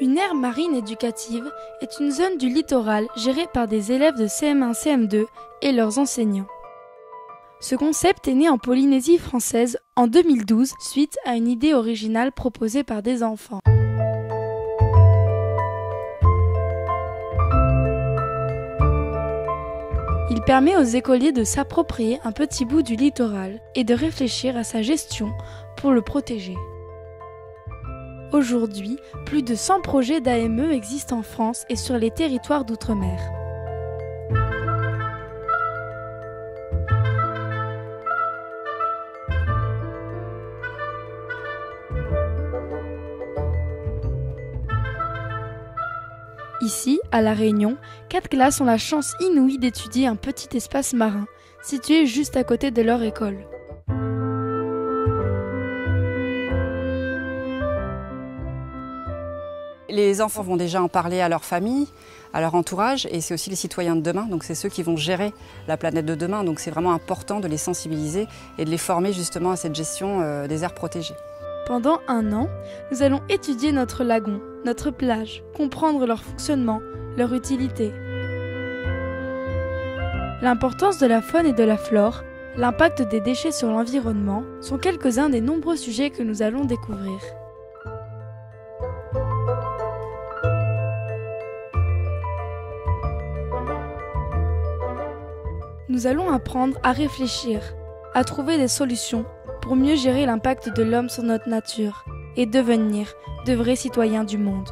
Une aire marine éducative est une zone du littoral gérée par des élèves de CM1, CM2 et leurs enseignants. Ce concept est né en Polynésie française en 2012 suite à une idée originale proposée par des enfants. Il permet aux écoliers de s'approprier un petit bout du littoral et de réfléchir à sa gestion pour le protéger. Aujourd'hui, plus de 100 projets d'AME existent en France et sur les territoires d'outre-mer. Ici, à La Réunion, 4 classes ont la chance inouïe d'étudier un petit espace marin, situé juste à côté de leur école. Les enfants vont déjà en parler à leur famille, à leur entourage, et c'est aussi les citoyens de demain, donc c'est ceux qui vont gérer la planète de demain, donc c'est vraiment important de les sensibiliser et de les former justement à cette gestion des aires protégées. Pendant 1 an, nous allons étudier notre lagon, notre plage, comprendre leur fonctionnement, leur utilité. L'importance de la faune et de la flore, l'impact des déchets sur l'environnement sont quelques-uns des nombreux sujets que nous allons découvrir. Nous allons apprendre à réfléchir, à trouver des solutions pour mieux gérer l'impact de l'homme sur notre nature et devenir de vrais citoyens du monde.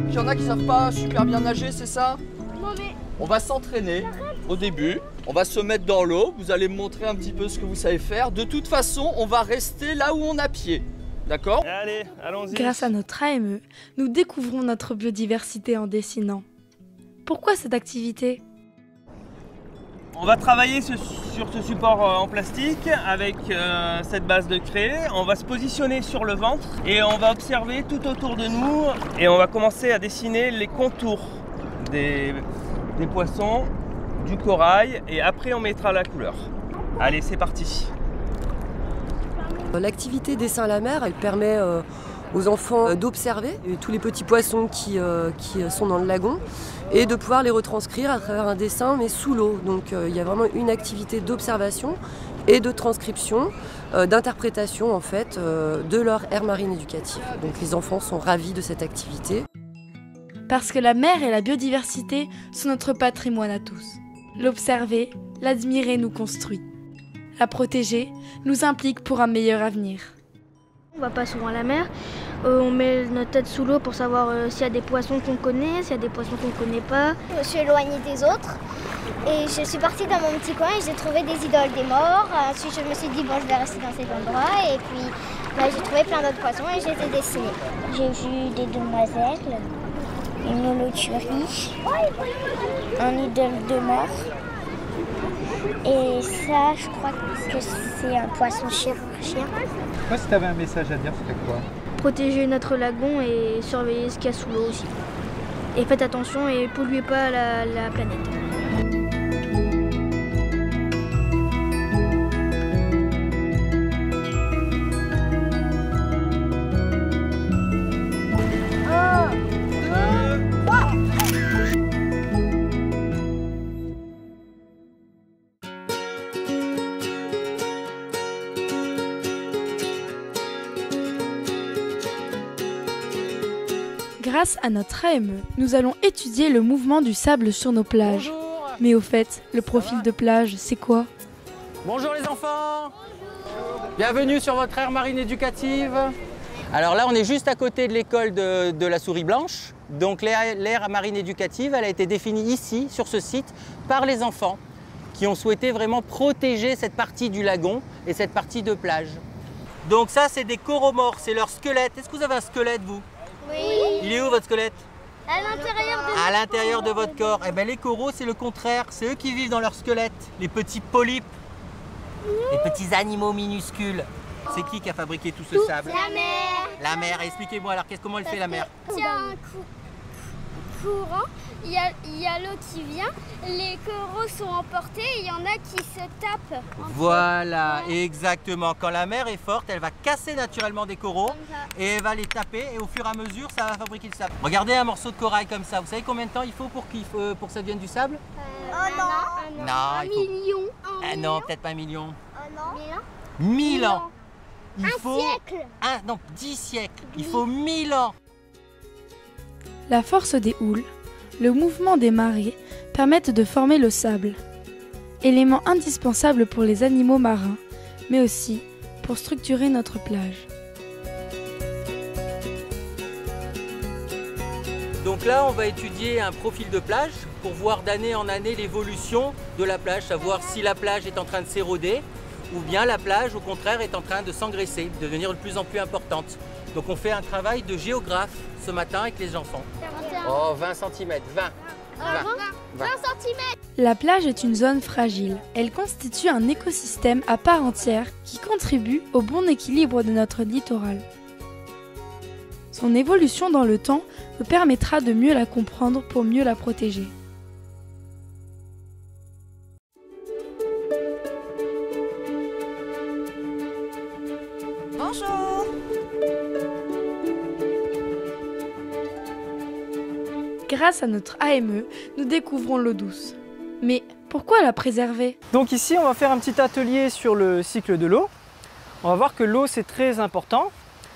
Il y en a qui savent pas super bien nager, c'est ça? On va s'entraîner au début, on va se mettre dans l'eau, vous allez me montrer un petit peu ce que vous savez faire. De toute façon, on va rester là où on a pied, d'accord? Allez, allons-y. Grâce à notre AME, nous découvrons notre biodiversité en dessinant. Pourquoi cette activité? On va travailler sur ce support en plastique avec cette base de craie. On va se positionner sur le ventre et on va observer tout autour de nous et on va commencer à dessiner les contours des poissons, du corail et après on mettra la couleur. Allez, c'est parti. L'activité dessin à la mer, elle permet aux enfants d'observer tous les petits poissons qui sont dans le lagon et de pouvoir les retranscrire à travers un dessin mais sous l'eau. Donc il y a vraiment une activité d'observation et de transcription, d'interprétation en fait de leur aire marine éducative. Donc les enfants sont ravis de cette activité. Parce que la mer et la biodiversité sont notre patrimoine à tous. L'observer, l'admirer nous construit. La protéger nous implique pour un meilleur avenir. On va pas souvent à la mer, on met notre tête sous l'eau pour savoir s'il y a des poissons qu'on connaît, s'il y a des poissons qu'on connaît pas. Je me suis éloignée des autres et je suis partie dans mon petit coin et j'ai trouvé des idoles des morts. Ensuite je me suis dit bon je vais rester dans cet endroit et puis j'ai trouvé plein d'autres poissons et je les ai dessinés. J'ai vu des demoiselles, une holoturie, un idole de mort. Et ça, je crois que c'est un poisson chirurgien. Moi, si tu avais un message à dire, c'était quoi? Protéger notre lagon et surveiller ce qu'il y a sous l'eau aussi. Et faites attention et polluez pas la planète. Grâce à notre AME, nous allons étudier le mouvement du sable sur nos plages. Bonjour. Mais au fait, le profil de plage, c'est quoi? Bonjour les enfants. Bienvenue sur votre aire marine éducative. Alors là, on est juste à côté de l'école de la Souris Blanche. Donc l'aire marine éducative, elle a été définie ici, sur ce site, par les enfants qui ont souhaité vraiment protéger cette partie du lagon et cette partie de plage. Donc ça, c'est des coraux morts, c'est leur squelette. Est-ce que vous avez un squelette, vous? Oui. Il est où votre squelette? À l'intérieur de votre corps. Eh bien, les coraux, c'est le contraire. C'est eux qui vivent dans leur squelette. Les petits polypes. Les petits animaux minuscules. C'est qui a fabriqué tout ce sable? La mer. La mer. Expliquez-moi alors, comment elle fait la mer? Tiens un coup. courant, il y a l'eau qui vient, les coraux sont emportés et il y en a qui se tapent. Voilà, exactement. Quand la mer est forte, elle va casser naturellement des coraux et elle va les taper et au fur et à mesure, ça va fabriquer du sable. Regardez un morceau de corail comme ça. Vous savez combien de temps il faut pour que ça devienne du sable? Non. Non, Un million. non, peut-être pas 1 million. Non. 1000 ans. Il faut siècle. non, 10 siècles. Il faut 1000 ans. La force des houles, le mouvement des marées permettent de former le sable, élément indispensable pour les animaux marins, mais aussi pour structurer notre plage. Donc là, on va étudier un profil de plage pour voir d'année en année l'évolution de la plage, savoir si la plage est en train de s'éroder ou bien la plage, au contraire, est en train de s'engraisser, de devenir de plus en plus importante. Donc on fait un travail de géographe ce matin avec les enfants. Oh, 20 cm, 20 cm. La plage est une zone fragile. Elle constitue un écosystème à part entière qui contribue au bon équilibre de notre littoral. Son évolution dans le temps nous permettra de mieux la comprendre pour mieux la protéger. Bonjour. Grâce à notre AME, nous découvrons l'eau douce. Mais pourquoi la préserver? Donc ici, on va faire un petit atelier sur le cycle de l'eau. On va voir que l'eau, c'est très important.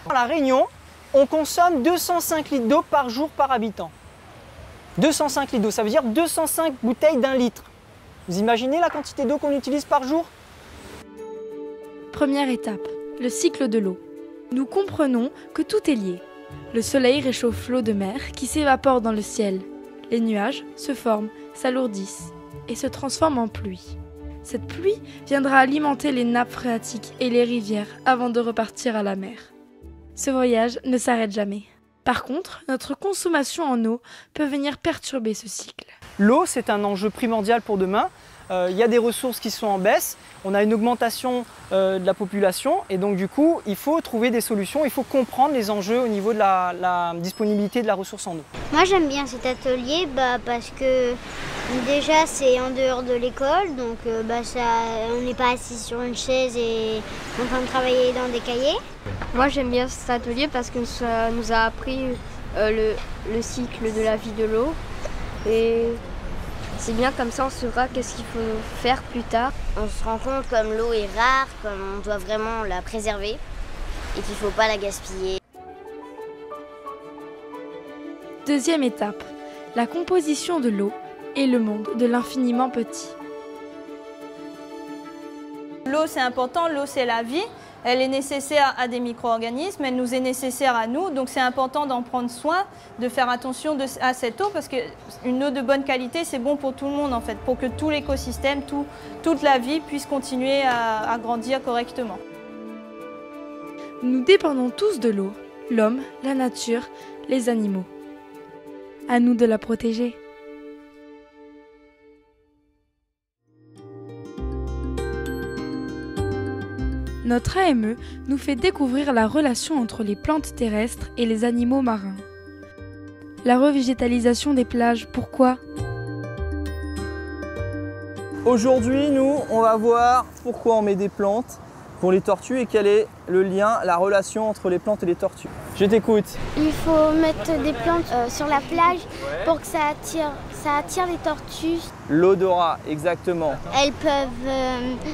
À La Réunion, on consomme 205 litres d'eau par jour par habitant. 205 litres d'eau, ça veut dire 205 bouteilles d'1 litre. Vous imaginez la quantité d'eau qu'on utilise par jour? Première étape, le cycle de l'eau. Nous comprenons que tout est lié. Le soleil réchauffe l'eau de mer qui s'évapore dans le ciel. Les nuages se forment, s'alourdissent et se transforment en pluie. Cette pluie viendra alimenter les nappes phréatiques et les rivières avant de repartir à la mer. Ce voyage ne s'arrête jamais. Par contre, notre consommation en eau peut venir perturber ce cycle. L'eau, c'est un enjeu primordial pour demain. Il y a des ressources qui sont en baisse, on a une augmentation de la population et donc du coup, il faut trouver des solutions, il faut comprendre les enjeux au niveau de la disponibilité de la ressource en eau. Moi j'aime bien cet atelier parce que déjà c'est en dehors de l'école, donc on n'est pas assis sur une chaise et en train de travailler dans des cahiers. Moi j'aime bien cet atelier parce que ça nous a appris le cycle de la vie de l'eau et c'est bien, comme ça on saura qu'est-ce qu'il faut faire plus tard. On se rend compte comme l'eau est rare, comme on doit vraiment la préserver et qu'il ne faut pas la gaspiller. Deuxième étape, la composition de l'eau et le monde de l'infiniment petit. L'eau c'est important, l'eau c'est la vie. Elle est nécessaire à des micro-organismes, elle nous est nécessaire à nous, donc c'est important d'en prendre soin, de faire attention à cette eau, parce qu'une eau de bonne qualité, c'est bon pour tout le monde en fait, pour que tout l'écosystème, toute la vie puisse continuer à grandir correctement. Nous dépendons tous de l'eau, l'homme, la nature, les animaux. À nous de la protéger. Notre AME nous fait découvrir la relation entre les plantes terrestres et les animaux marins. La revégétalisation des plages, pourquoi? Aujourd'hui, nous, on va voir pourquoi on met des plantes pour les tortues et quel est le lien, la relation entre les plantes et les tortues. Je t'écoute. Il faut mettre des plantes sur la plage pour que ça attire les tortues. L'odorat, exactement. Elles peuvent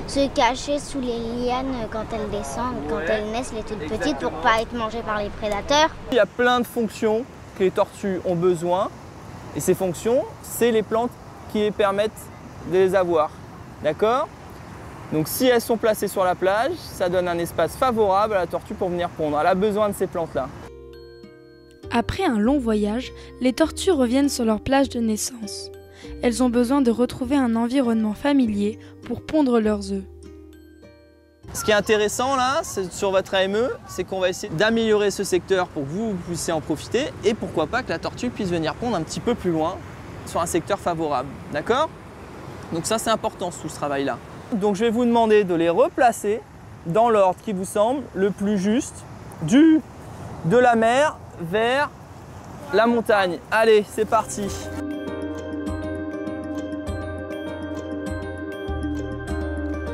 se cacher sous les lianes quand elles descendent, quand elles naissent, les toutes petites, pour ne pas être mangées par les prédateurs. Il y a plein de fonctions que les tortues ont besoin et ces fonctions, c'est les plantes qui permettent de les avoir. D'accord ? Donc si elles sont placées sur la plage, ça donne un espace favorable à la tortue pour venir pondre. Elle a besoin de ces plantes-là. Après un long voyage, les tortues reviennent sur leur plage de naissance. Elles ont besoin de retrouver un environnement familier pour pondre leurs œufs. Ce qui est intéressant là, sur votre AME, c'est qu'on va essayer d'améliorer ce secteur pour que vous puissiez en profiter et pourquoi pas que la tortue puisse venir pondre un petit peu plus loin sur un secteur favorable. D'accord ? Donc ça c'est important tout ce travail-là. Donc je vais vous demander de les replacer dans l'ordre qui vous semble le plus juste, de la mer vers la montagne. Allez, c'est parti.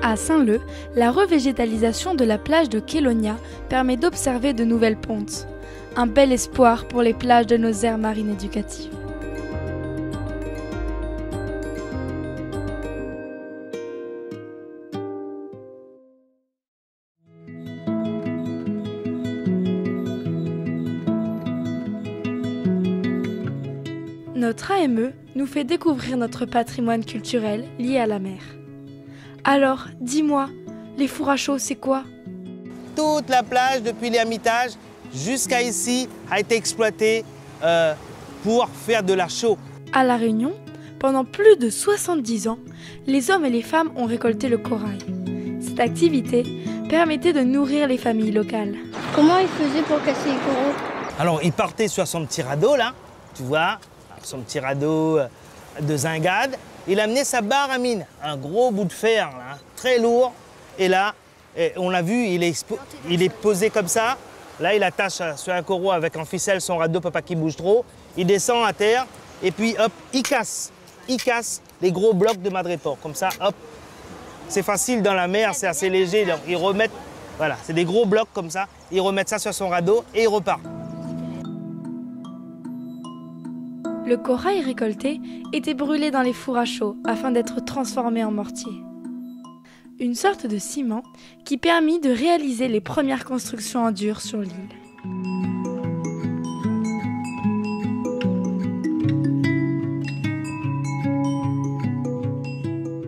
À Saint-Leu, la revégétalisation de la plage de Kélonia permet d'observer de nouvelles pontes. Un bel espoir pour les plages de nos aires marines éducatives. Notre AME nous fait découvrir notre patrimoine culturel lié à la mer. Alors, dis-moi, les fours à chaud, c'est quoi? Toute la plage, depuis l'Ermitage jusqu'à ici, a été exploitée pour faire de la chaux. À La Réunion, pendant plus de 70 ans, les hommes et les femmes ont récolté le corail. Cette activité permettait de nourrir les familles locales. Comment ils faisaient pour casser les coraux? Alors, il partait sur son petit radeau, là, tu vois, son petit radeau de zingade. Il amenait sa barre à mine, un gros bout de fer, là, très lourd. Et là, on l'a vu, il est posé comme ça. Là, il attache sur un coraux avec en ficelle son radeau pour pas qu'il bouge trop. Il descend à terre et puis, hop, il casse les gros blocs de madrépore. Comme ça, hop, c'est facile dans la mer, c'est assez léger. Donc, ils remettent, voilà, c'est des gros blocs comme ça. Ils remettent ça sur son radeau et il repart. Le corail récolté était brûlé dans les fours à chaud afin d'être transformé en mortier. Une sorte de ciment qui permit de réaliser les premières constructions en dur sur l'île.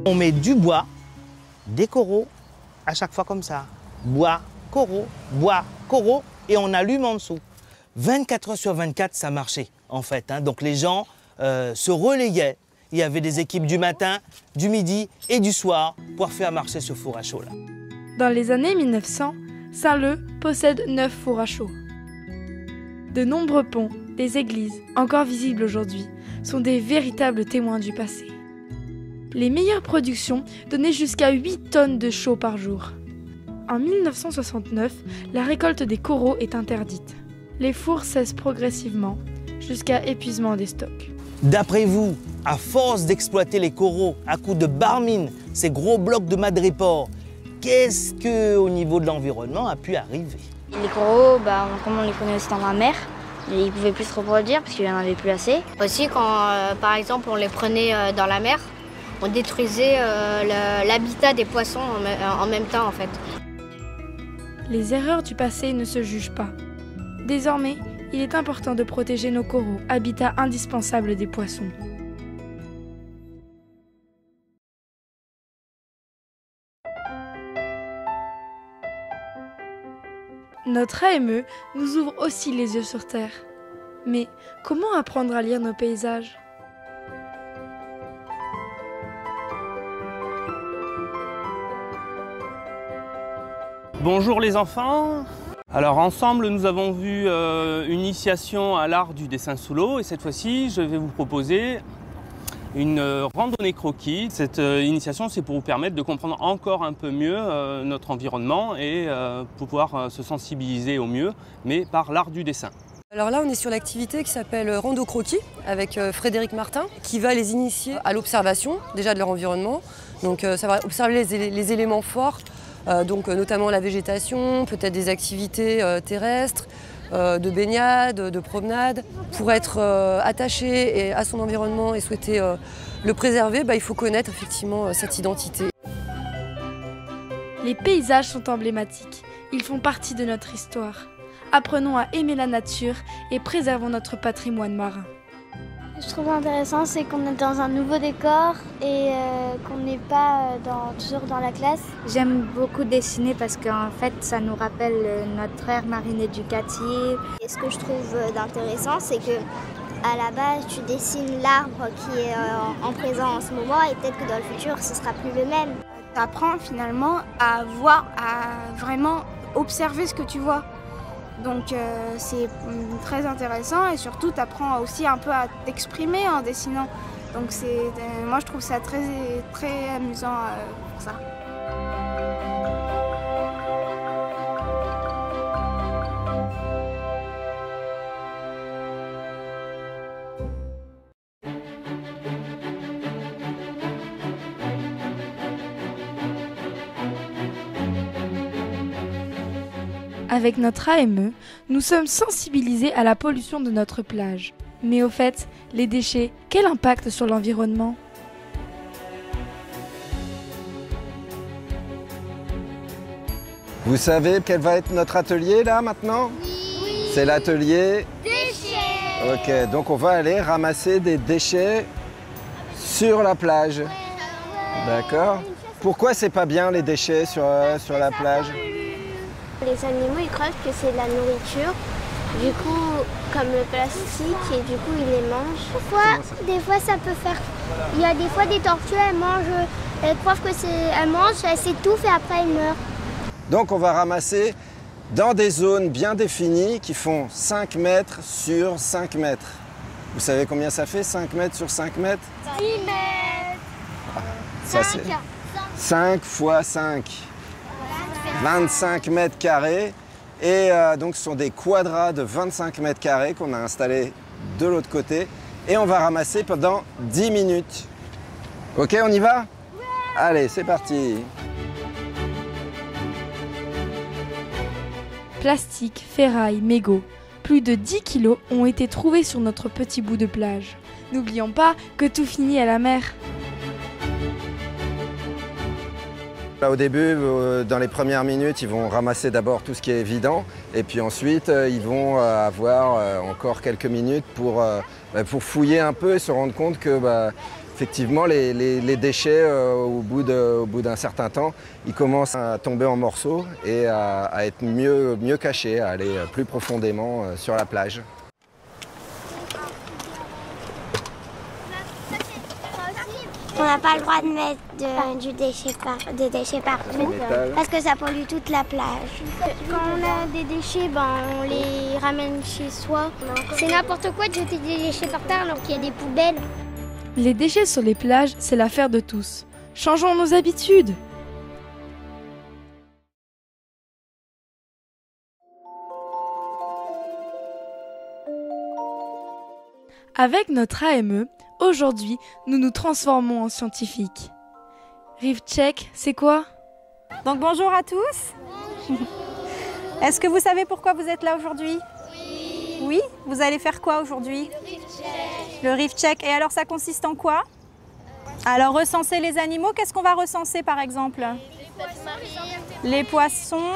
On met du bois, des coraux, à chaque fois comme ça. Bois, coraux, et on allume en dessous. 24 heures sur 24, ça marchait, en fait. Donc les gens se relayaient. Il y avait des équipes du matin, du midi et du soir pour faire marcher ce four à chaud là. Dans les années 1900, Saint-Leu possède 9 fours à chaud. De nombreux ponts, des églises, encore visibles aujourd'hui, sont des véritables témoins du passé. Les meilleures productions donnaient jusqu'à 8 tonnes de chaux par jour. En 1969, la récolte des coraux est interdite. Les fours cessent progressivement, jusqu'à épuisement des stocks. D'après vous, à force d'exploiter les coraux à coups de barmine, ces gros blocs de madrépore, qu'est-ce que, au niveau de l'environnement, a pu arriver? Les coraux, comme on les connaît aussi dans la mer, ils ne pouvaient plus se reproduire parce qu'il n'y en avait plus assez. Aussi, quand par exemple on les prenait dans la mer, on détruisait l'habitat des poissons en même temps en fait. Les erreurs du passé ne se jugent pas. Désormais, il est important de protéger nos coraux, habitat indispensable des poissons. Notre AME nous ouvre aussi les yeux sur Terre. Mais comment apprendre à lire nos paysages ? Bonjour les enfants. Alors ensemble nous avons vu une initiation à l'art du dessin sous l'eau et cette fois-ci je vais vous proposer une randonnée croquis. Cette initiation c'est pour vous permettre de comprendre encore un peu mieux notre environnement et pouvoir se sensibiliser au mieux, mais par l'art du dessin. Alors là, on est sur l'activité qui s'appelle Rando Croquis avec Frédéric Martin qui va les initier à l'observation déjà de leur environnement. Donc ça va observer les éléments forts, notamment la végétation, peut-être des activités terrestres, de baignade, de promenade. Pour être attaché à son environnement et souhaiter le préserver, il faut connaître effectivement cette identité. Les paysages sont emblématiques, ils font partie de notre histoire. Apprenons à aimer la nature et préservons notre patrimoine marin. Ce que je trouve intéressant, c'est qu'on est dans un nouveau décor et qu'on n'est pas toujours dans la classe. J'aime beaucoup dessiner parce qu'en fait, ça nous rappelle notre ère marine éducative. Et ce que je trouve intéressant, c'est que à la base, tu dessines l'arbre qui est en présent en ce moment et peut-être que dans le futur, ce sera plus le même. Tu apprends finalement à voir, à vraiment observer ce que tu vois. Donc c'est très intéressant et surtout tu apprends aussi un peu à t'exprimer en dessinant. Donc moi je trouve ça très amusant pour ça. Avec notre AME, nous sommes sensibilisés à la pollution de notre plage. Mais au fait, les déchets, quel impact sur l'environnement ? Vous savez quel va être notre atelier là maintenant ? Oui. C'est l'atelier déchets. Ok, donc on va aller ramasser des déchets sur la plage. D'accord. Pourquoi c'est pas bien les déchets sur la plage ? Les animaux ils croient que c'est de la nourriture, du coup comme le plastique et du coup ils les mangent. Des fois ça peut faire... Il y a des fois des tortues, elles croient que elles mangent, elles s'étouffent et après elles meurent. Donc on va ramasser dans des zones bien définies qui font 5 mètres sur 5 mètres. Vous savez combien ça fait 5 mètres sur 5 mètres ? 10 mètres. Ça, 5 fois 5. 25 mètres carrés. Et donc ce sont des quadras de 25 mètres carrés qu'on a installés de l'autre côté. Et on va ramasser pendant 10 minutes. Ok, on y va ? Ouais. Allez, c'est parti. Plastique, ferraille, mégots. Plus de 10 kilos ont été trouvés sur notre petit bout de plage. N'oublions pas que tout finit à la mer. Là, au début, dans les premières minutes, ils vont ramasser d'abord tout ce qui est évident. Et puis ensuite, ils vont avoir encore quelques minutes pour fouiller un peu et se rendre compte que effectivement, les déchets, au bout d'un certain temps, ils commencent à tomber en morceaux et à être mieux cachés, à aller plus profondément sur la plage. On n'a pas le droit de mettre des déchets partout parce que ça pollue toute la plage. Quand on a des déchets, on les ramène chez soi. C'est n'importe quoi de jeter des déchets par terre alors qu'il y a des poubelles. Les déchets sur les plages, c'est l'affaire de tous. Changeons nos habitudes. Avec notre AME, aujourd'hui, nous nous transformons en scientifiques. Reef Check, c'est quoi ? Donc bonjour à tous. Est-ce que vous savez pourquoi vous êtes là aujourd'hui ? Oui. Oui ? Vous allez faire quoi aujourd'hui ? Le Reef Check. Et alors ça consiste en quoi ? Alors recenser les animaux, qu'est-ce qu'on va recenser par exemple ? Les poissons,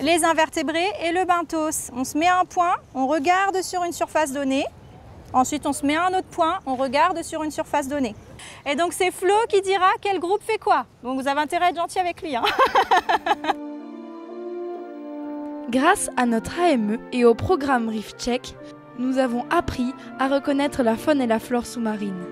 les invertébrés et le benthos. On se met un point, on regarde sur une surface donnée. Ensuite on se met un autre point, on regarde sur une surface donnée. Et donc c'est Flo qui dira quel groupe fait quoi. Donc vous avez intérêt à être gentil avec lui. Grâce à notre AME et au programme Reef Check, nous avons appris à reconnaître la faune et la flore sous-marine.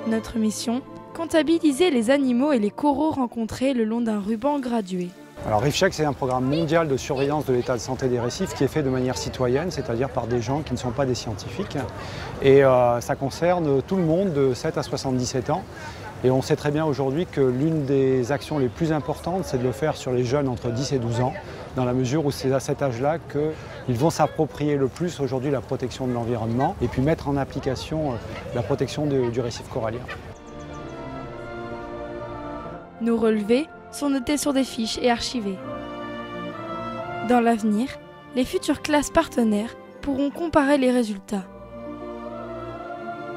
Notre mission, comptabiliser les animaux et les coraux rencontrés le long d'un ruban gradué. Alors Reef Check, c'est un programme mondial de surveillance de l'état de santé des récifs qui est fait de manière citoyenne, c'est-à-dire par des gens qui ne sont pas des scientifiques. Et ça concerne tout le monde de 7 à 77 ans. Et on sait très bien aujourd'hui que l'une des actions les plus importantes, c'est de le faire sur les jeunes entre 10 et 12 ans, dans la mesure où c'est à cet âge-là qu'ils vont s'approprier le plus aujourd'hui la protection de l'environnement et puis mettre en application la protection du récif corallien. Nos relevés sont notés sur des fiches et archivés. Dans l'avenir, les futures classes partenaires pourront comparer les résultats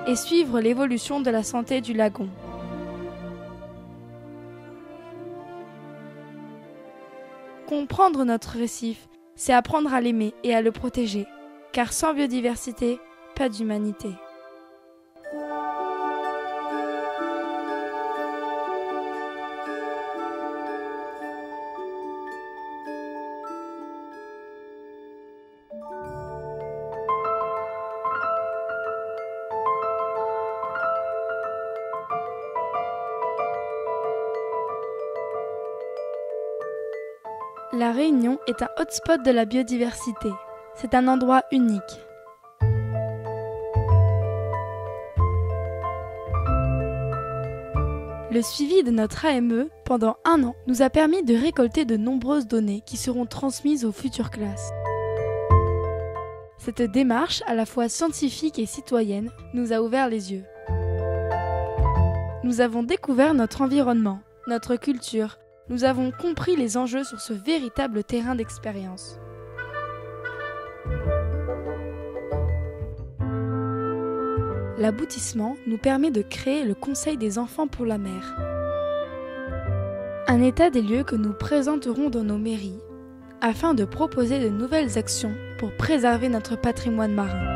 et suivre l'évolution de la santé du lagon. Comprendre notre récif, c'est apprendre à l'aimer et à le protéger, car sans biodiversité, pas d'humanité. La Réunion est un hotspot de la biodiversité. C'est un endroit unique. Le suivi de notre AME pendant 1 an nous a permis de récolter de nombreuses données qui seront transmises aux futures classes. Cette démarche, à la fois scientifique et citoyenne, nous a ouvert les yeux. Nous avons découvert notre environnement, notre culture. Nous avons compris les enjeux sur ce véritable terrain d'expérience. L'aboutissement nous permet de créer le Conseil des enfants pour la mer. Un état des lieux que nous présenterons dans nos mairies, afin de proposer de nouvelles actions pour préserver notre patrimoine marin.